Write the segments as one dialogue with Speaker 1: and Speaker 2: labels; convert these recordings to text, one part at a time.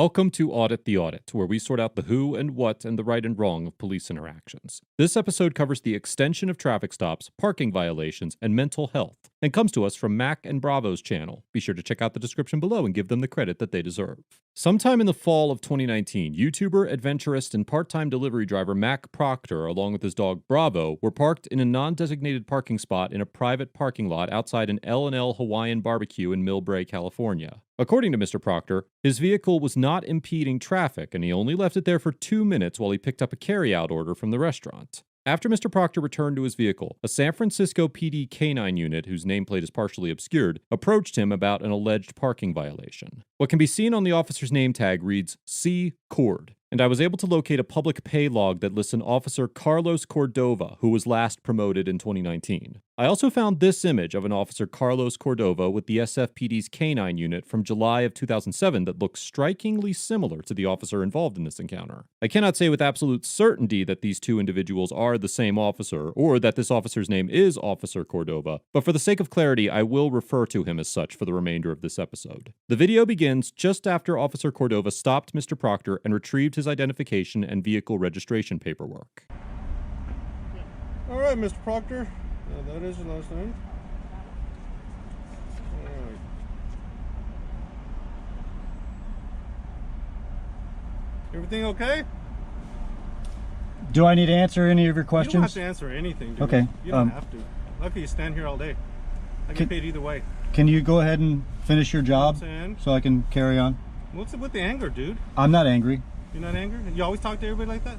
Speaker 1: Welcome to Audit the Audit, where we sort out the who and what and the right and wrong of police interactions. This episode covers the extension of traffic stops, parking violations, and mental health, and comes to us from Mac and Bravo's channel. Be sure to check out the description below and give them the credit that they deserve. Sometime in the fall of 2019, YouTuber, adventurist, and part-time delivery driver Mac Proctor, along with his dog Bravo, were parked in a non-designated parking spot in a private parking lot outside an L&L Hawaiian barbecue in Millbrae, California. According to Mr. Proctor, his vehicle was not impeding traffic, and he only left it there for 2 minutes while he picked up a carry-out order from the restaurant. After Mr. Proctor returned to his vehicle, a San Francisco PD canine unit, whose nameplate is partially obscured, approached him about an alleged parking violation. What can be seen on the officer's name tag reads, C. Cord, and I was able to locate a public pay log that lists an Officer Carlos Cordova, who was last promoted in 2019. I also found this image of an Officer Carlos Cordova with the SFPD's canine unit from July of 2007 that looks strikingly similar to the officer involved in this encounter. I cannot say with absolute certainty that these two individuals are the same officer, or that this officer's name is Officer Cordova, but for the sake of clarity, I will refer to him as such for the remainder of this episode. The video begins just after Officer Cordova stopped Mr. Proctor and retrieved his identification and vehicle registration paperwork.
Speaker 2: All right, Mr. Proctor. That is your last name. All right. Everything okay?
Speaker 3: Do I need to answer any of your questions?
Speaker 2: You don't have to answer anything, dude.
Speaker 3: Okay.
Speaker 2: You don't have to. Lucky you stand here all day. I get paid either way.
Speaker 3: Can you go ahead and finish your job so I can carry on?
Speaker 2: What's it with the anger, dude?
Speaker 3: I'm not angry.
Speaker 2: You're not angry? You always talk to everybody like that?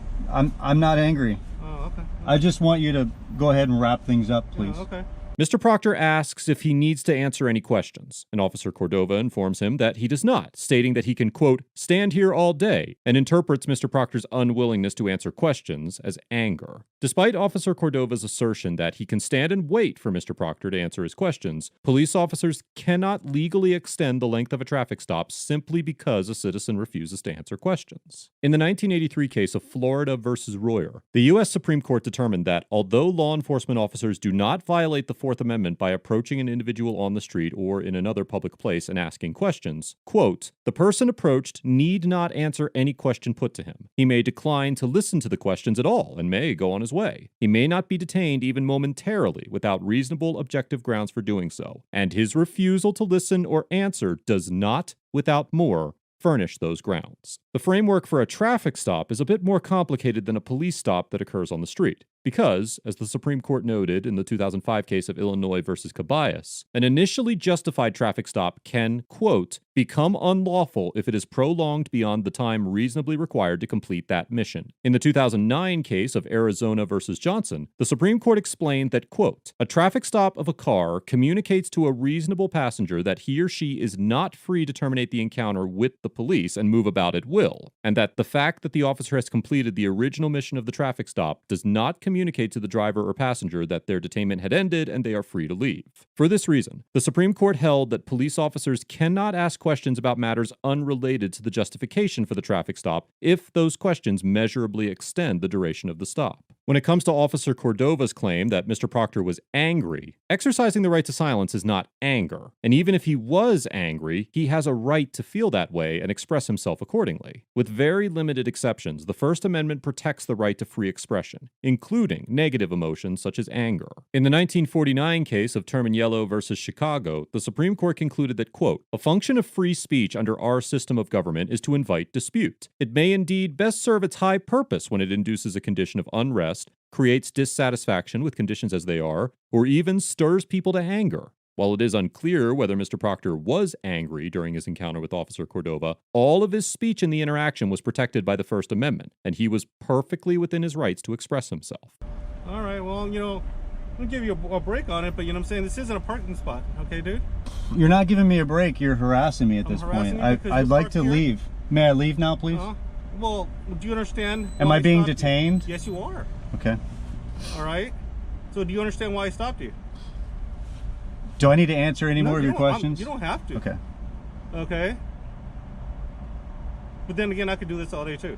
Speaker 3: I'm not angry.
Speaker 2: Oh, okay.
Speaker 3: I just want you to go ahead and wrap things up, please.
Speaker 2: Oh, okay.
Speaker 1: Mr. Proctor asks if he needs to answer any questions, and Officer Cordova informs him that he does not, stating that he can, quote, stand here all day, and interprets Mr. Proctor's unwillingness to answer questions as anger. Despite Officer Cordova's assertion that he can stand and wait for Mr. Proctor to answer his questions, police officers cannot legally extend the length of a traffic stop simply because a citizen refuses to answer questions. In the 1983 case of Florida versus Royer, the U.S. Supreme Court determined that although law enforcement officers do not violate the Fourth Amendment by approaching an individual on the street or in another public place and asking questions, quote, the person approached need not answer any question put to him. He may decline to listen to the questions at all and may go on his way. He may not be detained even momentarily without reasonable objective grounds for doing so, and his refusal to listen or answer does not, without more, furnish those grounds. The framework for a traffic stop is a bit more complicated than a police stop that occurs on the street. Because, as the Supreme Court noted in the 2005 case of Illinois versus Cabayas, an initially justified traffic stop can, quote, become unlawful if it is prolonged beyond the time reasonably required to complete that mission. In the 2009 case of Arizona versus Johnson, the Supreme Court explained that, quote, a traffic stop of a car communicates to a reasonable passenger that he or she is not free to terminate the encounter with the police and move about at will, and that the fact that the officer has completed the original mission of the traffic stop does not communicate to the driver or passenger that their detainment had ended and they are free to leave. For this reason, the Supreme Court held that police officers cannot ask questions about matters unrelated to the justification for the traffic stop if those questions measurably extend the duration of the stop. When it comes to Officer Cordova's claim that Mr. Proctor was angry, exercising the right to silence is not anger. And even if he was angry, he has a right to feel that way and express himself accordingly. With very limited exceptions, the First Amendment protects the right to free expression, including negative emotions such as anger. In the 1949 case of Terminiello versus Chicago, the Supreme Court concluded that, quote, a function of free speech under our system of government is to invite dispute. It may indeed best serve its high purpose when it induces a condition of unrest, creates dissatisfaction with conditions as they are, or even stirs people to anger. While it is unclear whether Mr. Proctor was angry during his encounter with Officer Cordova, all of his speech in the interaction was protected by the First Amendment, and he was perfectly within his rights to express himself.
Speaker 2: All right, well, I'm going to give you a break on it, but you know what I'm saying? This isn't a parking spot, okay, dude?
Speaker 3: You're not giving me a break. You're harassing me at this point. I'd like to leave. May I leave now, please?
Speaker 2: Well, do you understand?
Speaker 3: Am I being detained?
Speaker 2: Yes, you are.
Speaker 3: Okay.
Speaker 2: All right. So do you understand why I stopped you?
Speaker 3: Do I need to answer any more of your questions?
Speaker 2: You don't have to.
Speaker 3: Okay.
Speaker 2: Okay. But then again, I could do this all day too.